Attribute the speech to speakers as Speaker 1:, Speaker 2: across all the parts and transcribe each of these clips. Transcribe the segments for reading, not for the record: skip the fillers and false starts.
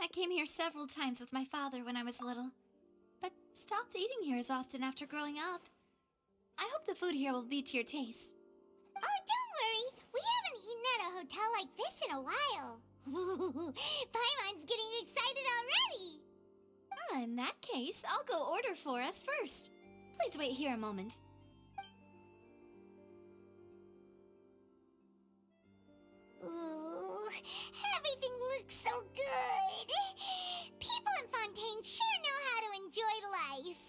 Speaker 1: I came here several times with my father when I was little, but stopped eating here as often after growing up. I hope the food here will be to your taste.
Speaker 2: Oh, don't worry. We haven't eaten at a hotel like this in a while. Paimon's getting excited already.
Speaker 1: In that case, I'll go order for us first. Please wait here a moment.
Speaker 2: Ooh, everything looks so good. People in Fontaine sure know how to enjoy life.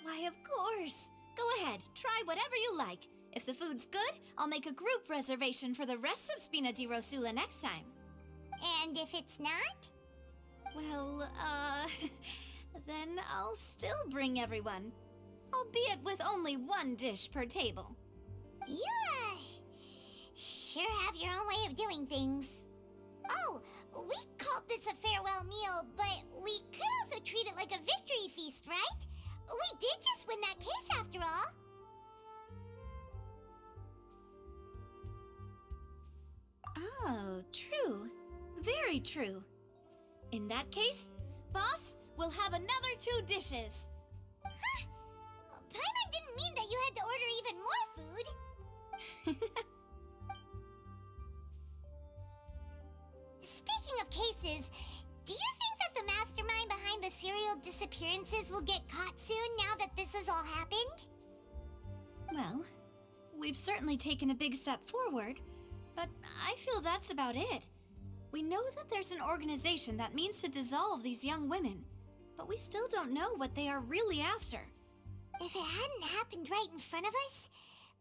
Speaker 1: Why, of course. Go ahead, try whatever you like. If the food's good, I'll make a group reservation for the rest of Spina di Rosula next time.
Speaker 2: And if it's not?
Speaker 1: Well, then I'll still bring everyone. Albeit with only one dish per table.
Speaker 2: You, sure have your own way of doing things. Oh, we called this a farewell meal, but we could also treat it like a victory feast, right? We did just win that case after all.
Speaker 1: Oh, true. Very true. In that case, boss, we'll have another 2 dishes.
Speaker 2: Huh? Paimon didn't mean that you had to order even more food. Speaking of cases, do you think that the mastermind behind the serial disappearances will get caught soon now that this has all happened?
Speaker 1: Well, we've certainly taken a big step forward, but I feel that's about it. We know that there's an organization that means to dissolve these young women, but we still don't know what they are really after.
Speaker 2: If it hadn't happened right in front of us,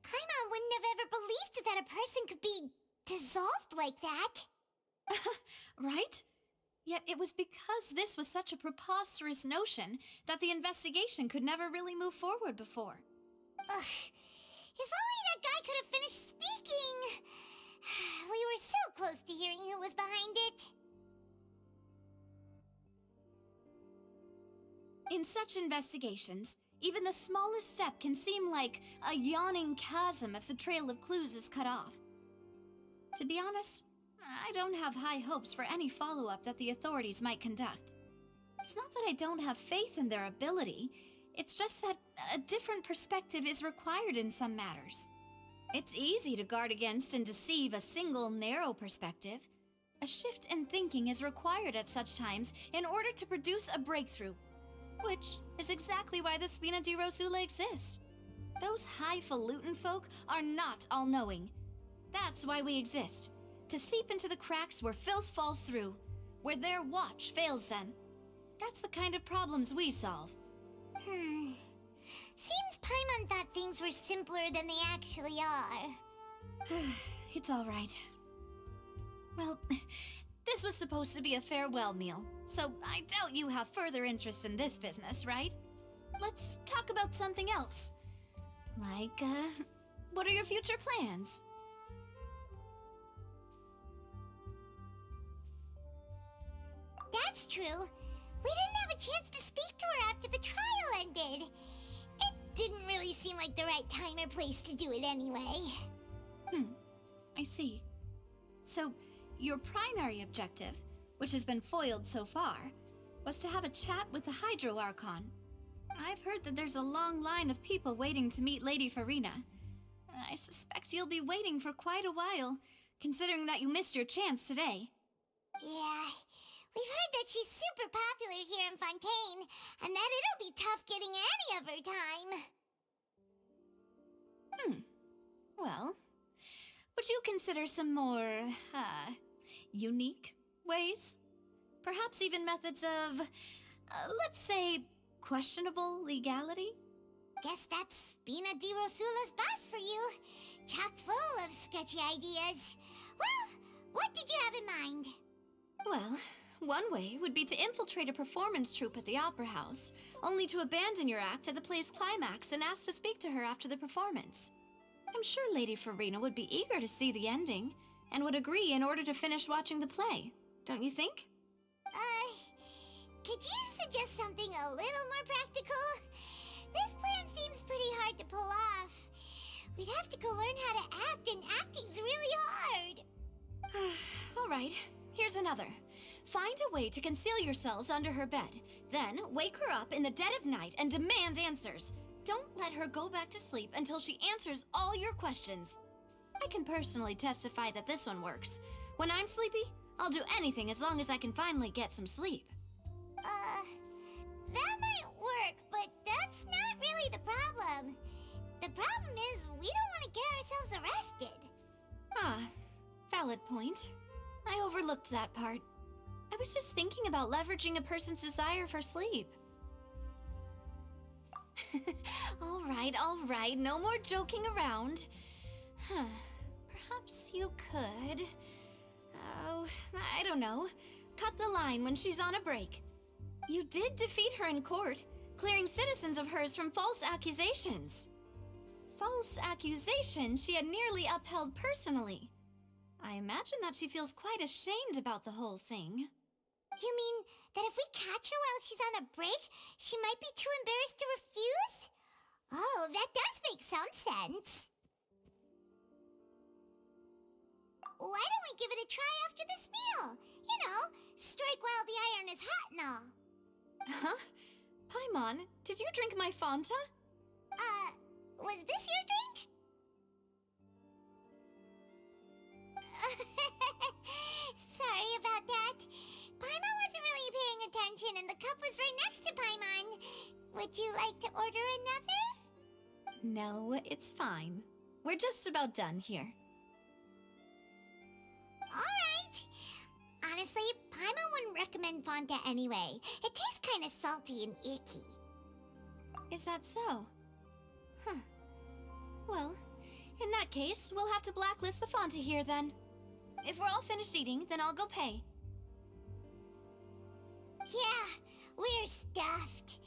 Speaker 2: Paimon wouldn't have ever believed that a person could be dissolved like that.
Speaker 1: Right? Yet it was because this was such a preposterous notion that the investigation could never really move forward before.
Speaker 2: Ugh. If only that guy could have finished speaking! We were so close to hearing who was behind it.
Speaker 1: In such investigations, even the smallest step can seem like a yawning chasm if the trail of clues is cut off. To be honest, I don't have high hopes for any follow-up that the authorities might conduct. It's not that I don't have faith in their ability, it's just that a different perspective is required in some matters. It's easy to guard against and deceive a single narrow perspective. A shift in thinking is required at such times in order to produce a breakthrough, which is exactly why the Spina di Rosula exist. Those highfalutin folk are not all-knowing. That's why we exist. To seep into the cracks where filth falls through, where their watch fails them. That's the kind of problems we solve.
Speaker 2: Seems Paimon thought things were simpler than they actually are.
Speaker 1: It's all right. Well, this was supposed to be a farewell meal, so I doubt you have further interest in this business, right? Let's talk about something else. Like, what are your future plans?
Speaker 2: That's true. We didn't have a chance to speak to her after the trial ended. It didn't really seem like the right time or place to do it anyway.
Speaker 1: I see. So, your primary objective, which has been foiled so far, was to have a chat with the Hydro Archon. I've heard that there's a long line of people waiting to meet Lady Farina. I suspect you'll be waiting for quite a while, considering that you missed your chance today.
Speaker 2: Yeah, we've heard that she's super popular here in Fontaine, and that it'll be tough getting any of her time.
Speaker 1: Well, would you consider some more, unique ways? Perhaps even methods of, let's say, questionable legality?
Speaker 2: Guess that's Spina di Rosula's boss for you. Chock full of sketchy ideas. Well, what did you have in mind?
Speaker 1: Well, one way would be to infiltrate a performance troupe at the Opera House, only to abandon your act at the play's climax and ask to speak to her after the performance. I'm sure Lady Farina would be eager to see the ending, and would agree in order to finish watching the play, don't you think?
Speaker 2: Could you suggest something a little more practical? This plan seems pretty hard to pull off. We'd have to go learn how to act, and acting's really hard.
Speaker 1: All right, here's another. Find a way to conceal yourselves under her bed. Then, wake her up in the dead of night and demand answers. Don't let her go back to sleep until she answers all your questions. I can personally testify that this one works. When I'm sleepy, I'll do anything as long as I can finally get some sleep.
Speaker 2: That might work, but that's not really the problem. The problem is we don't want to get ourselves arrested.
Speaker 1: Ah, valid point. I overlooked that part. I was just thinking about leveraging a person's desire for sleep. All right, no more joking around. Perhaps you could... Oh, I don't know. Cut the line when she's on a break. You did defeat her in court, clearing citizens of hers from false accusations. False accusations she had nearly upheld personally. I imagine that she feels quite ashamed about the whole thing.
Speaker 2: You mean that if we catch her while she's on a break, she might be too embarrassed to refuse? Oh, that does make some sense. Why don't we give it a try after this meal? You know, strike while the iron is hot and all.
Speaker 1: Huh? Paimon, did you drink my Fanta?
Speaker 2: Was this your drink? Sorry about that. Paimon wasn't really paying attention and the cup was right next to Paimon. Would you like to order another?
Speaker 1: No, it's fine. We're just about done here.
Speaker 2: Alright. Honestly, Paimon wouldn't recommend Fanta anyway. It tastes kind of salty and icky.
Speaker 1: Is that so? Huh. Well, in that case, we'll have to blacklist the Fanta here then. If we're all finished eating, then I'll go pay.
Speaker 2: Yeah, we're stuffed.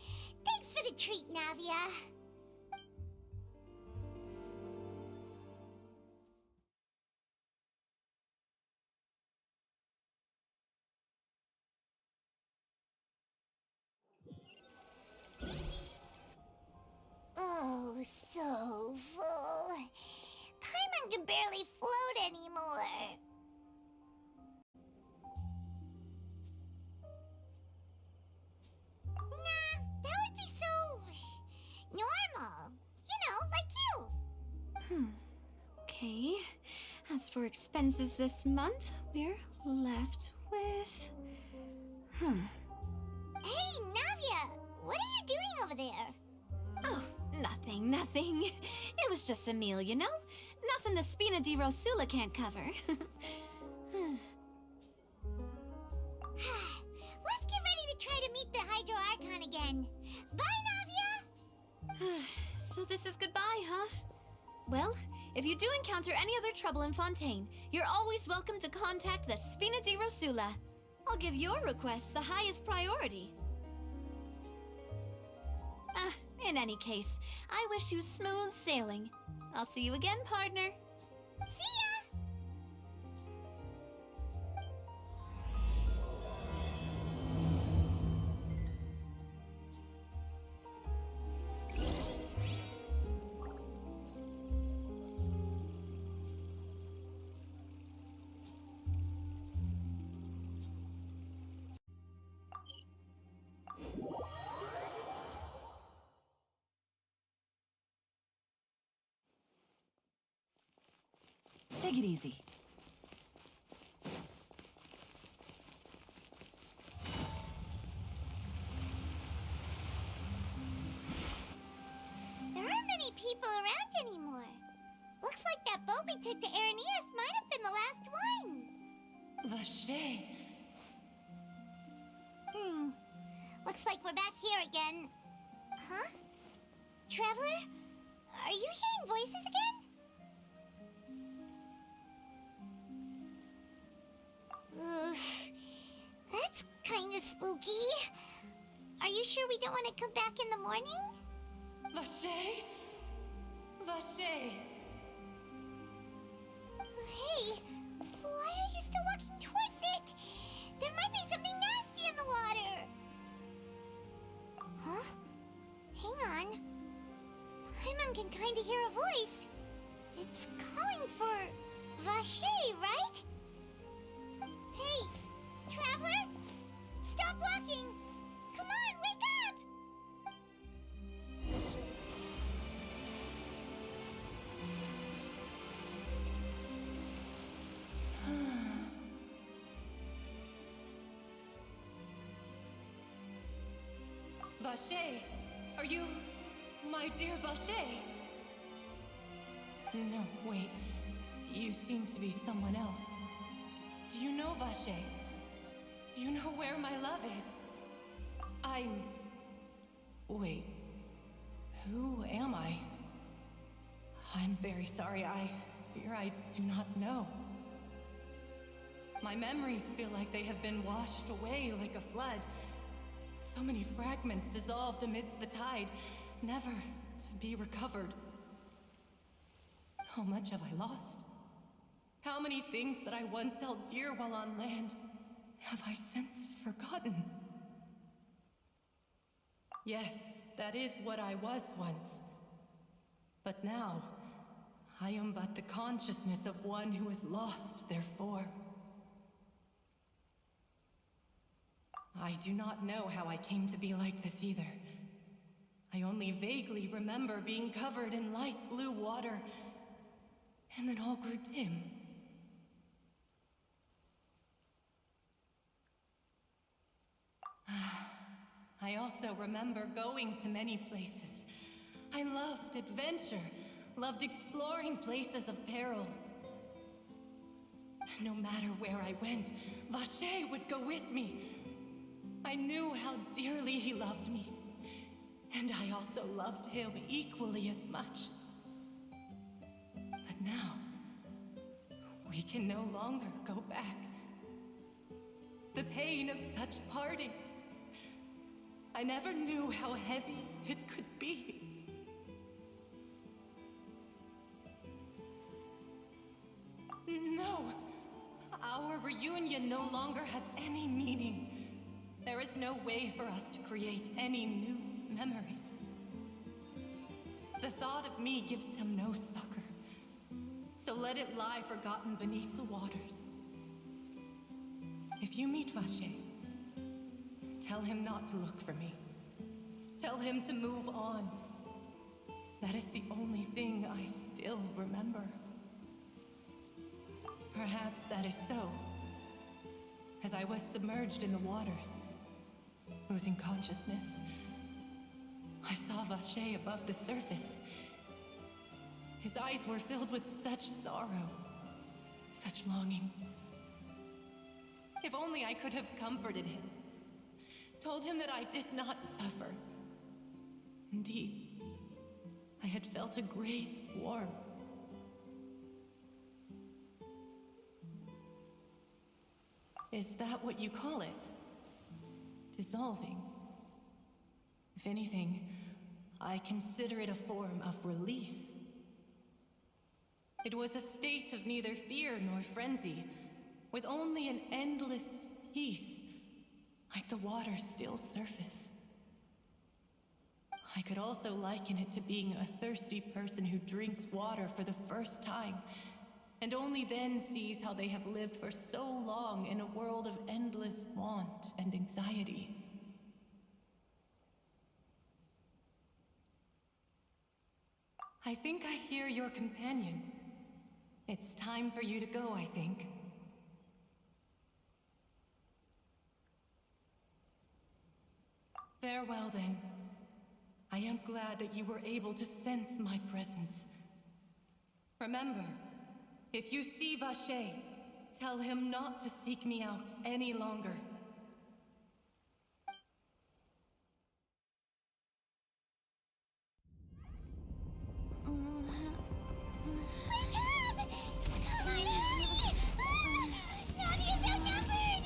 Speaker 2: Thanks for the treat, Navia. Oh, so full. Paimon can barely float anymore. Nah, that would be so... normal. You know, like you.
Speaker 1: Okay. As for expenses this month, we're left with...
Speaker 2: Hey, Navia! What are you doing over there?
Speaker 1: Oh, nothing. It was just a meal, you know? Nothing the Spina di Rosula can't cover.
Speaker 2: Let's get ready to try to meet the Hydro Archon again. Bye, Navia!
Speaker 1: So this is goodbye, huh? Well, if you do encounter any other trouble in Fontaine, you're always welcome to contact the Spina di Rosula. I'll give your requests the highest priority. In any case, I wish you smooth sailing. I'll see you again, partner.
Speaker 2: See ya!
Speaker 3: Take it easy.
Speaker 2: There aren't many people around anymore. Looks like that boat we took to Araneas might have been the last one.
Speaker 3: Vache.
Speaker 2: Looks like we're back here again. Huh? Traveler? Are you hearing voices again? Ugh. That's kinda spooky. Are you sure we don't want to come back in the morning?
Speaker 3: Vache? Vache.
Speaker 2: Hey, why are you still walking towards it? There might be something nasty in the water. Huh? Hang on. Paimon can kinda hear a voice. It's calling for Vache, right? Hey, Traveler?
Speaker 3: Vache? Are you my dear Vache? No, wait. You seem to be someone else. Do you know Vache? Do you know where my love is? Wait. Who am I? I'm very sorry. I fear I do not know. My memories feel like they have been washed away like a flood. So many fragments dissolved amidst the tide, never to be recovered. How much have I lost? How many things that I once held dear while on land have I since forgotten? Yes, that is what I was once. But now, I am but the consciousness of one who has lost their form. I do not know how I came to be like this either. I only vaguely remember being covered in light blue water, and then all grew dim. I also remember going to many places. I loved adventure, loved exploring places of peril. No matter where I went, Vache would go with me. I knew how dearly he loved me, and I also loved him equally as much. But now, we can no longer go back. The pain of such parting, I never knew how heavy it could be. No, our reunion no longer has any meaning. There is no way for us to create any new memories. The thought of me gives him no succor, so let it lie forgotten beneath the waters. If you meet Vache, tell him not to look for me. Tell him to move on. That is the only thing I still remember. Perhaps that is so. As I was submerged in the waters, losing consciousness, I saw Vache above the surface. His eyes were filled with such sorrow, such longing. If only I could have comforted him, told him that I did not suffer. Indeed, I had felt a great warmth. Is that what you call it? Dissolving? If anything, I consider it a form of release. It was a state of neither fear nor frenzy, with only an endless peace, like the water's still surface. I could also liken it to being a thirsty person who drinks water for the first time, and only then sees how they have lived for so long in a world of endless want and anxiety. I think I hear your companion. It's time for you to go, I think. Farewell, then. I am glad that you were able to sense my presence. Remember, if you see Vache, tell him not to seek me out any longer.
Speaker 2: Come on, hurry! Navi is outnumbered!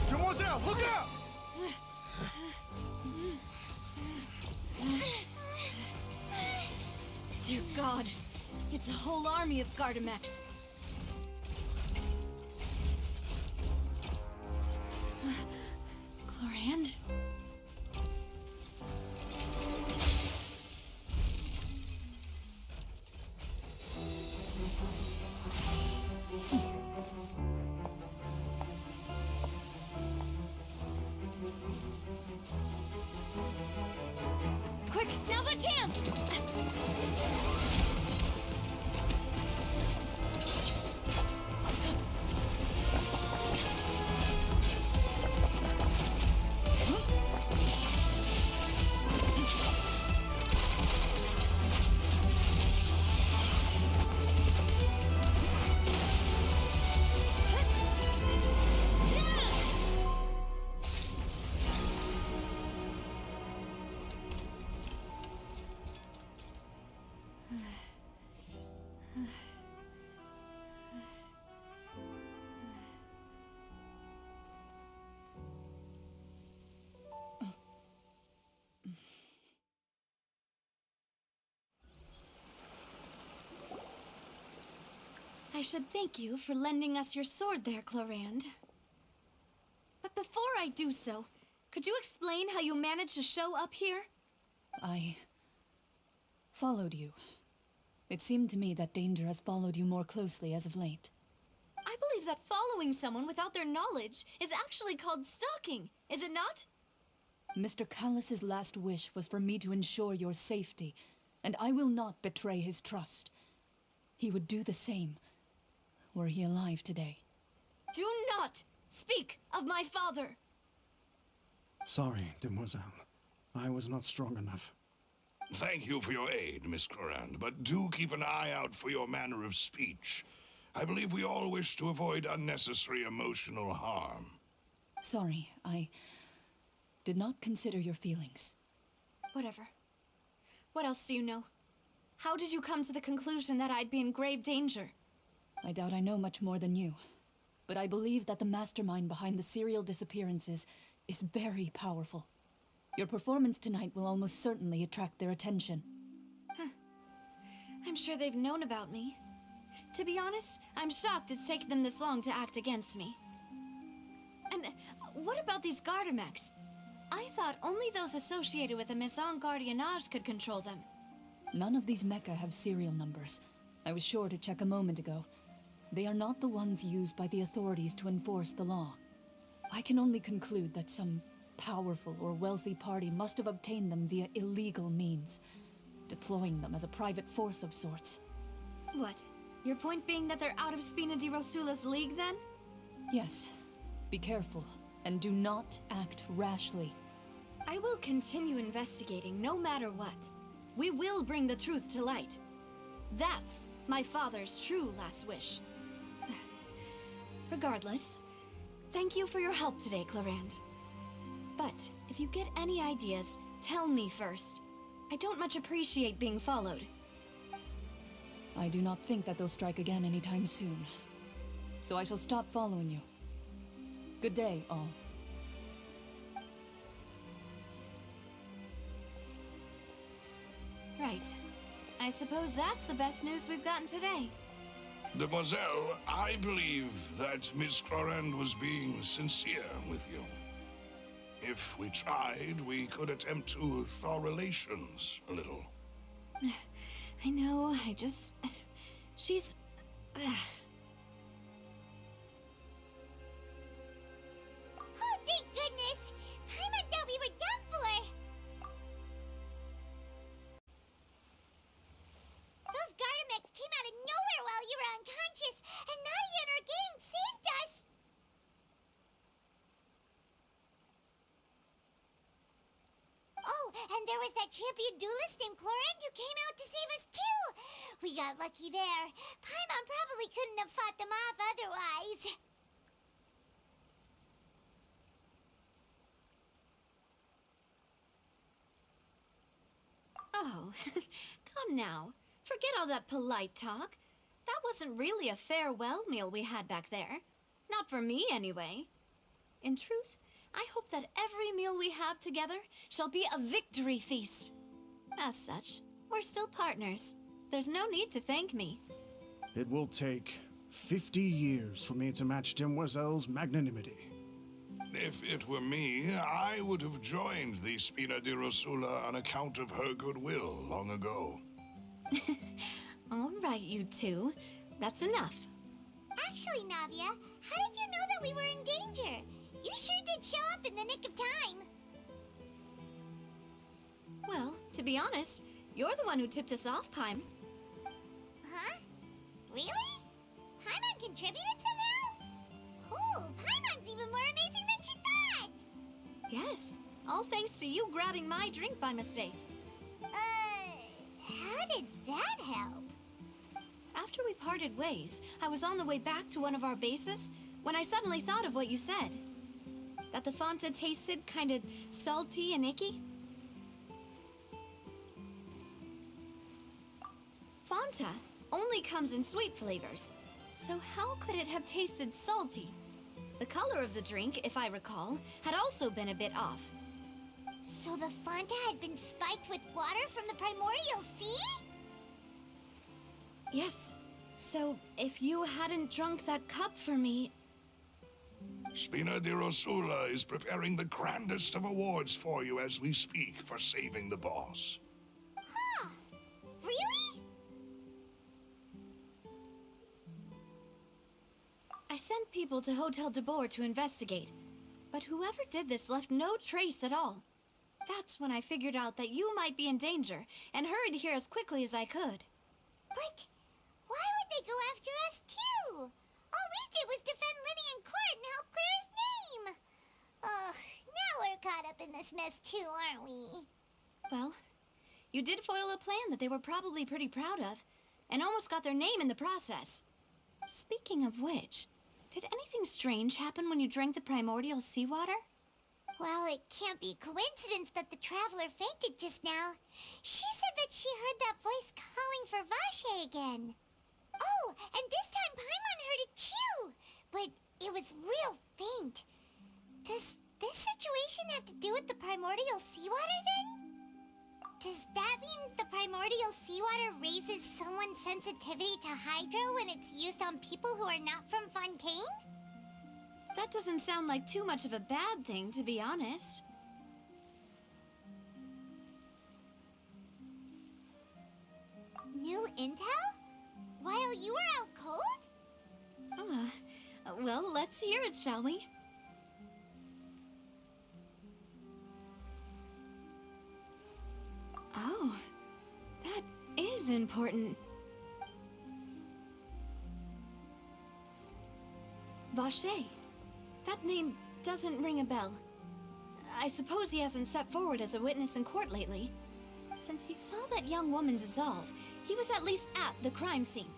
Speaker 4: Demoiselle, look out!
Speaker 1: Dear God, it's a whole army of Gardamex. Chlorand? I should thank you for lending us your sword there, Clorand. But before I do so, could you explain how you managed to show up here?
Speaker 3: I followed you. It seemed to me that danger has followed you more closely as of late.
Speaker 1: I believe that following someone without their knowledge is actually called stalking, is it not?
Speaker 3: Mr. Callus's last wish was for me to ensure your safety, and I will not betray his trust. He would do the same, were he alive today.
Speaker 1: Do not speak of my father!
Speaker 4: Sorry, demoiselle. I was not strong enough.
Speaker 5: Thank you for your aid, Miss Clorand, but do keep an eye out for your manner of speech. I believe we all wish to avoid unnecessary emotional harm.
Speaker 3: Sorry, I did not consider your feelings.
Speaker 1: Whatever. What else do you know? How did you come to the conclusion that I'd be in grave danger?
Speaker 3: I doubt I know much more than you, but I believe that the mastermind behind the serial disappearances is very powerful. Your performance tonight will almost certainly attract their attention.
Speaker 1: I'm sure they've known about me. To be honest, I'm shocked it's taken them this long to act against me. And what about these Gardamex? I thought only those associated with the Maison Gardiennage could control them.
Speaker 3: None of these mecha have serial numbers. I was sure to check a moment ago. They are not the ones used by the authorities to enforce the law. I can only conclude that some powerful or wealthy party must have obtained them via illegal means, deploying them as a private force of sorts.
Speaker 1: What? Your point being that they're out of Spina di Rosula's league, then?
Speaker 3: Yes. Be careful, and do not act rashly.
Speaker 1: I will continue investigating no matter what. We will bring the truth to light. That's my father's true last wish. Regardless, thank you for your help today, Clorand. But if you get any ideas, tell me first. I don't much appreciate being followed.
Speaker 3: I do not think that they'll strike again anytime soon. So I shall stop following you. Good day, all.
Speaker 1: Right. I suppose that's the best news we've gotten today.
Speaker 5: Demoiselle, I believe that Miss Clorand was being sincere with you. If we tried, we could attempt to thaw relations a little.
Speaker 1: I know, she's...
Speaker 2: Oh, thank goodness! Paimon thought we were done for! Those Gardamex came out of nowhere while you were unconscious, and Nadia and her gang saved us! Oh, and there was that champion duelist named Clorand who came out to save us too! We got lucky there. Paimon probably couldn't have fought them off otherwise.
Speaker 1: Oh, come now. Forget all that polite talk. That wasn't really a farewell meal we had back there. Not for me, anyway. In truth, I hope that every meal we have together shall be a victory feast. As such, we're still partners. There's no need to thank me.
Speaker 4: It will take 50 years for me to match Demoiselle's magnanimity.
Speaker 5: If it were me, I would have joined the Spina di Rosula on account of her goodwill long ago.
Speaker 1: All right, you two. That's enough.
Speaker 2: Actually, Navia, how did you know that we were in danger? You sure did show up in the nick of time.
Speaker 1: Well, to be honest, you're the one who tipped us off, Paim.
Speaker 2: Huh? Really? Paimon contributed somehow? Cool, Paimon's even more amazing than she thought!
Speaker 1: Yes, all thanks to you grabbing my drink by mistake.
Speaker 2: How did that help?
Speaker 1: After we parted ways, I was on the way back to one of our bases when I suddenly thought of what you said. That the Fanta tasted kind of salty and icky. Fanta only comes in sweet flavors, so how could it have tasted salty? The color of the drink, if I recall, had also been a bit off.
Speaker 2: So the Fanta had been spiked with water from the primordial sea?
Speaker 1: Yes, So, if you hadn't drunk that cup for me...
Speaker 5: Spina di Rosula is preparing the grandest of awards for you as we speak for saving the boss.
Speaker 2: Huh? Really?
Speaker 1: I sent people to Hotel de Boer to investigate, but whoever did this left no trace at all. That's when I figured out that you might be in danger, and hurried here as quickly as I could.
Speaker 2: But why would they go after us too? All we did was defend Liddy in court and help clear his name. Ugh, now we're caught up in this mess too, aren't we?
Speaker 1: Well, you did foil a plan that they were probably pretty proud of, and almost got their name in the process. Speaking of which, did anything strange happen when you drank the primordial seawater?
Speaker 2: Well, it can't be coincidence that the traveler fainted just now. She said that she heard that voice calling for Vache again. Oh, and this time Paimon heard it too, but it was real faint. Does this situation have to do with the primordial seawater then? Does that mean the primordial seawater raises someone's sensitivity to hydro when it's used on people who are not from Fontaine?
Speaker 1: That doesn't sound like too much of a bad thing, to be honest.
Speaker 2: New intel? While you were out cold?
Speaker 1: Well, let's hear it, shall we? Oh, that is important. Vache. That name doesn't ring a bell. I suppose he hasn't stepped forward as a witness in court lately. Since he saw that young woman dissolve, he was at least at the crime scene.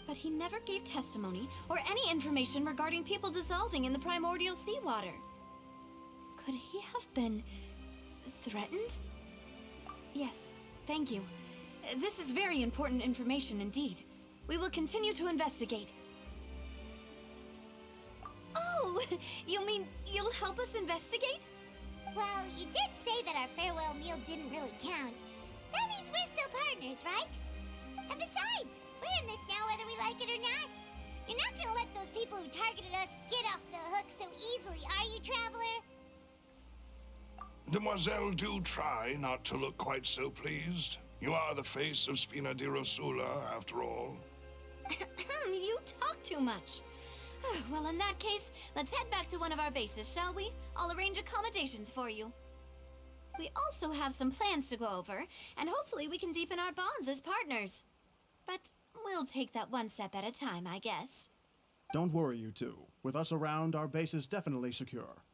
Speaker 1: But he never gave testimony or any information regarding people dissolving in the primordial seawater. Could he have been threatened? Yes, thank you. This is very important information indeed. We will continue to investigate. Oh, you mean you'll help us investigate?
Speaker 2: Well, you did say that our farewell meal didn't really count. That means we're still partners, right? And besides, we're in this now whether we like it or not. You're not gonna let those people who targeted us get off the hook so easily, are you, Traveler?
Speaker 5: Demoiselle, do try not to look quite so pleased. You are the face of Spina di Rosula, after all.
Speaker 1: You talk too much. Well, in that case, let's head back to one of our bases, shall we? I'll arrange accommodations for you. We also have some plans to go over, and hopefully we can deepen our bonds as partners. But we'll take that one step at a time, I guess.
Speaker 4: Don't worry, you two. With us around, our base is definitely secure.